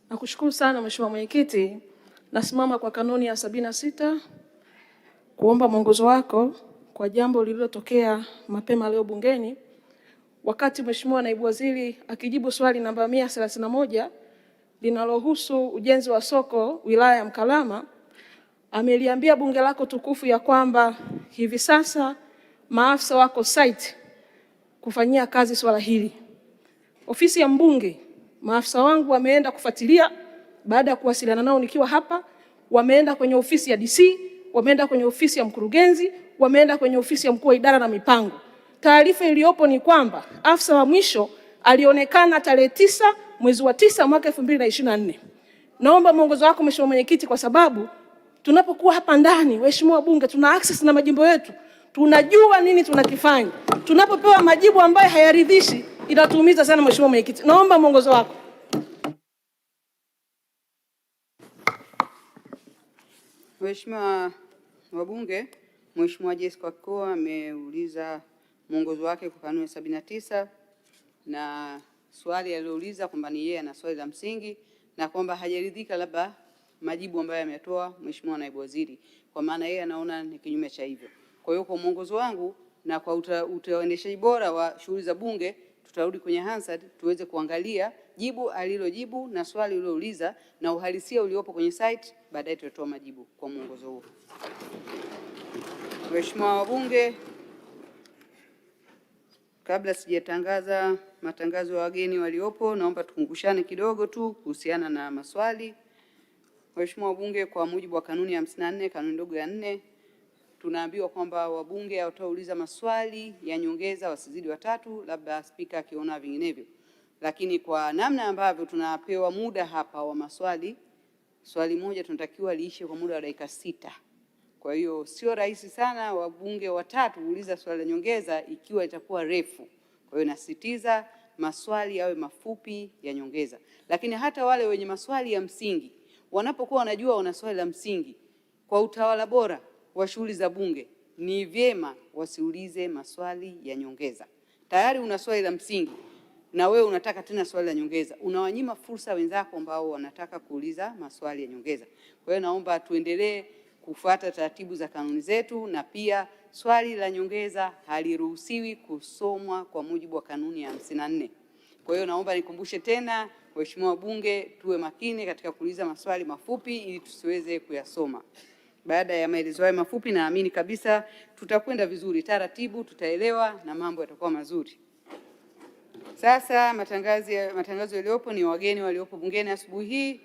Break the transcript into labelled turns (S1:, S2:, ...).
S1: Nakushukuru sana Mheshimiwa Mwenyekiti. Nasimama kwa kanuni ya 76 kuomba mwongozo wako kwa jambo lililotokea mapema leo bungeni wakati Mheshimiwa Naibu Waziri akijibu swali namba 131 linalohusu ujenzi wa soko wilaya ya Mkalama. Ameliambia bunge lako tukufu ya kwamba hivi sasa maafisa wako site kufanyia kazi swala hili. Ofisi ya mbunge, maafisa wangu wameenda kufuatilia baada ya kuwasiliana nao nikiwa hapa, wameenda kwenye ofisi ya DC, wameenda kwenye ofisi ya mkurugenzi, wameenda kwenye ofisi ya mkuu wa idara na mipango. Taarifa iliyopo ni kwamba afisa wa mwisho alionekana tarehe 9 mwezi wa 9 mwaka 2024. Naomba mwongozo wako Mheshimiwa Mwenyekiti, kwa sababu tunapokuwa hapa ndani, Mheshimiwa Bunge, tuna access na majimbo yetu. Tunajua nini tunakifanya. Tunapopewa majibu ambayo hayaridhishi, inatuumiza sana Mheshimiwa Mwenyekiti. Naomba mwongozo wako.
S2: Mheshimiwa wabunge, Mheshimiwa Jessica Kikoa ameuliza mwongozo wake kwa kanuni 79 na swali alilouliza kwamba ni yeye ana swali la msingi na kwamba hajaridhika labda majibu ambayo ametoa Mheshimiwa Naibu Waziri, kwa maana yeye anaona ni kinyume cha hivyo. Kwa hiyo kwa mwongozo wangu na kwa utaendeshaji bora wa shughuli za bunge, tutarudi kwenye Hansard tuweze kuangalia jibu alilojibu na swali ulilouliza na uhalisia uliopo kwenye site, baadaye tutatoa majibu kwa mwongozo huo. Mheshimiwa wabunge, kabla sijatangaza matangazo ya wageni waliopo, naomba tukumbushane kidogo tu kuhusiana na maswali. Mheshimiwa wabunge, kwa mujibu wa kanuni ya 54 kanuni ndogo ya 4, tunaambiwa kwamba wabunge watauliza maswali ya nyongeza wasizidi 3, labda spika akiona vinginevyo. Lakini kwa namna ambavyo tunapewa muda hapa wa maswali, swali moja tunatakiwa liishe kwa muda wa dakika 6. Kwa hiyo sio rahisi sana wabunge 3 kuuliza swali la nyongeza ikiwa itakuwa refu. Kwa hiyo nasisitiza maswali yawe mafupi ya nyongeza. Lakini hata wale wenye maswali ya msingi, wanapokuwa wanajua wana swali la msingi, kwa utawala bora wa shughuli za bunge, ni vyema wasiulize maswali ya nyongeza. Tayari una swali la msingi na wewe unataka tena swali la nyongeza, unawanyima fursa wenzako ambao wanataka kuuliza maswali ya nyongeza. Kwa hiyo naomba tuendelee kufuata taratibu za kanuni zetu, na pia swali la nyongeza haliruhusiwi kusomwa kwa mujibu wa kanuni ya 54. Kwa hiyo naomba nikumbushe tena Mheshimiwa bunge, tuwe makini katika kuuliza maswali mafupi ili tusiweze kuyasoma. Baada ya maelezo haya mafupi, naamini kabisa tutakwenda vizuri, taratibu tutaelewa na mambo yatakuwa mazuri. Sasa matangazo yaliyopo ni wageni waliopo bungeni asubuhi hii.